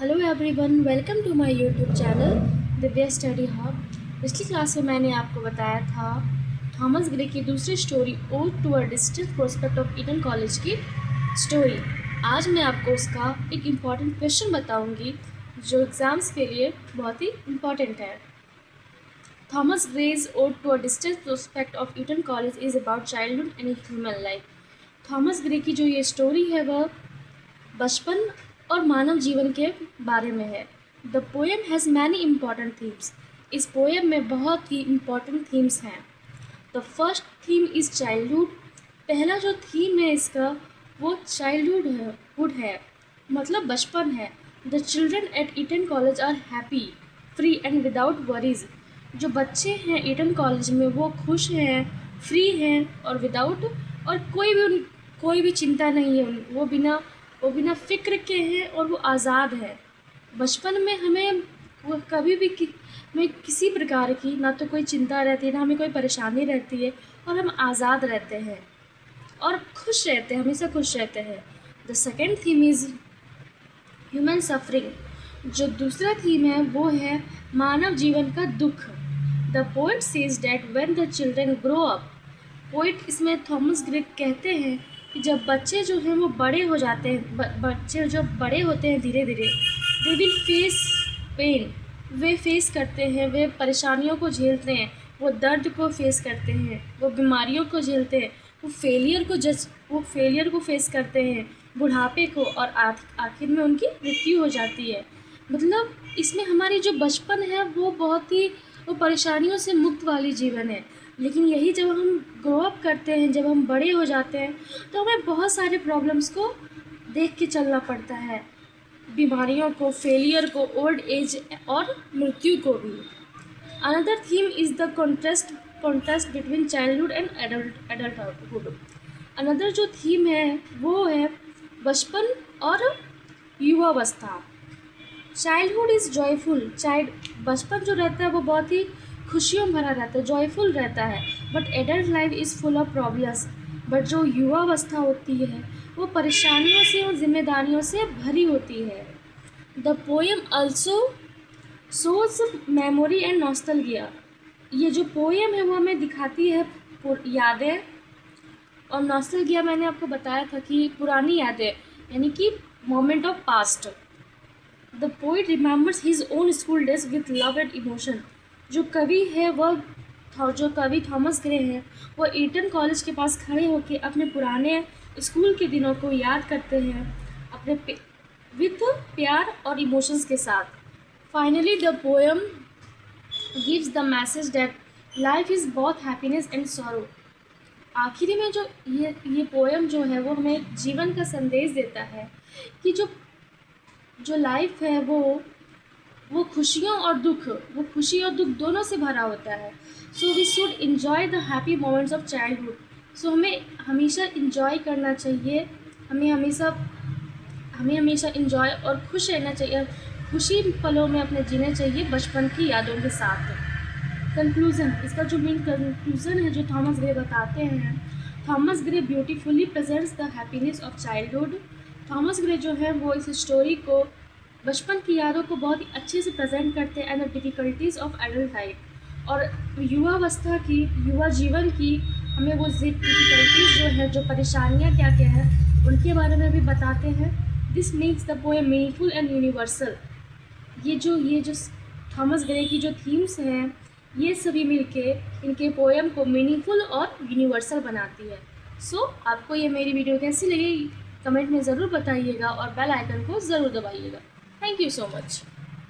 Hello everyone, welcome to my YouTube channel Divya study hub. पिछली class में मैंने आपको बताया था थॉमस ग्रे की दूसरी story ode to a distant prospect of Eton College की स्टोरी। आज मैं आपको उसका एक इम्पॉर्टेंट क्वेश्चन बताऊंगी जो एग्ज़ाम्स के लिए बहुत ही इम्पॉर्टेंट है। Thomas Gray's ode to a distant prospect of Eton College is about childhood and human life. Thomas Gray की जो ये स्टोरी है वह बचपन और मानव जीवन के बारे में है। The poem has many important themes. इस पोएम में बहुत ही इम्पॉर्टेंट थीम्स हैं। The first theme is childhood. पहला जो थीम है इसका वो चाइल्डहुड है, मतलब बचपन है। The children at Eton College are happy, free and without worries. जो बच्चे हैं ईटन कॉलेज में वो खुश हैं, फ्री हैं और विदाउट, और कोई भी चिंता नहीं है। वो बिना फ़िक्र के हैं और वो आज़ाद है। बचपन में हमें वो कभी भी हमें किसी प्रकार की ना तो कोई चिंता रहती है, ना हमें कोई परेशानी रहती है, और हम आज़ाद रहते हैं और खुश रहते हैं, हमेशा खुश रहते हैं। The second theme is human suffering. जो दूसरा थीम है वो है मानव जीवन का दुख। The poet says that when the children grow up, poet इसमें थॉमस ग्रे कहते हैं कि जब बच्चे जो हैं वो बड़े हो जाते हैं, बच्चे जब बड़े होते हैं धीरे धीरे, दे विल फेस पेन। वे फेस करते हैं, वे परेशानियों को झेलते हैं, वो दर्द को फेस करते हैं, वो बीमारियों को झेलते हैं, वो फेलियर को फेस करते हैं, बुढ़ापे को, और आखिर में उनकी मृत्यु हो जाती है। मतलब इसमें हमारी जो बचपन है वो बहुत ही वो परेशानियों से मुक्त वाली जीवन है। लेकिन यही जब हम ग्रो अप करते हैं, जब हम बड़े हो जाते हैं, तो हमें बहुत सारे प्रॉब्लम्स को देख के चलना पड़ता है, बीमारियों को, फेलियर को, ओल्ड एज और मृत्यु को भी। Another theme is the contrast between childhood and adulthood. Another जो थीम है वो है बचपन और युवावस्था। Childhood is joyful. बचपन जो रहता है वो बहुत ही खुशियों भरा रहता है, जॉयफुल रहता है। But adult life is full of problems. But जो युवावस्था होती है वो परेशानियों से और जिम्मेदारियों से भरी होती है। The poem also shows memory and nostalgia. ये जो पोएम है वो हमें दिखाती है यादें, और नॉस्टैल्जिया मैंने आपको बताया था कि पुरानी यादें, यानी कि moment of past. The poet remembers his own school days with love and emotion. जो कवि है जो कवि थॉमस ग्रे हैं वो ईटन कॉलेज के पास खड़े होकर अपने पुराने स्कूल के दिनों को याद करते हैं, अपने विथ प्यार और इमोशंस के साथ। Finally the poem gives the message that life is both happiness and sorrow. आखिरी में जो ये पोएम जो है वो हमें जीवन का संदेश देता है कि जो लाइफ है वो खुशियों और दुख, वो खुशी और दुख दोनों से भरा होता है। So we should enjoy the happy moments of childhood. So हमें हमेशा इन्जॉय करना चाहिए, हमें हमेशा इन्जॉय और खुश रहना चाहिए, खुशी पलों में अपने जीने चाहिए बचपन की यादों के साथ। कंक्लूज़न, इसका जो मेन कंक्लूज़न है जो थॉमस ग्रे बताते हैं, Thomas Gray beautifully presents the happiness of childhood. Thomas Gray जो है वो इस स्टोरी को, बचपन की यादों को बहुत ही अच्छे से प्रेजेंट करते हैं, and the difficulties of adult life, और युवावस्था की, युवा जीवन की हमें वो डिफ़िकल्टीज़ जो है, जो परेशानियाँ क्या क्या है, उनके बारे में भी बताते हैं। This makes the poem meaningful and universal. ये जो थॉमस ग्रे की जो थीम्स हैं ये सभी मिलके इनके पोएम को मीनिंगफुल और यूनिवर्सल बनाती है। सो आपको ये मेरी वीडियो कैसी लगी कमेंट में ज़रूर बताइएगा, और बेल आइकन को ज़रूर दबाइएगा। Thank you so much.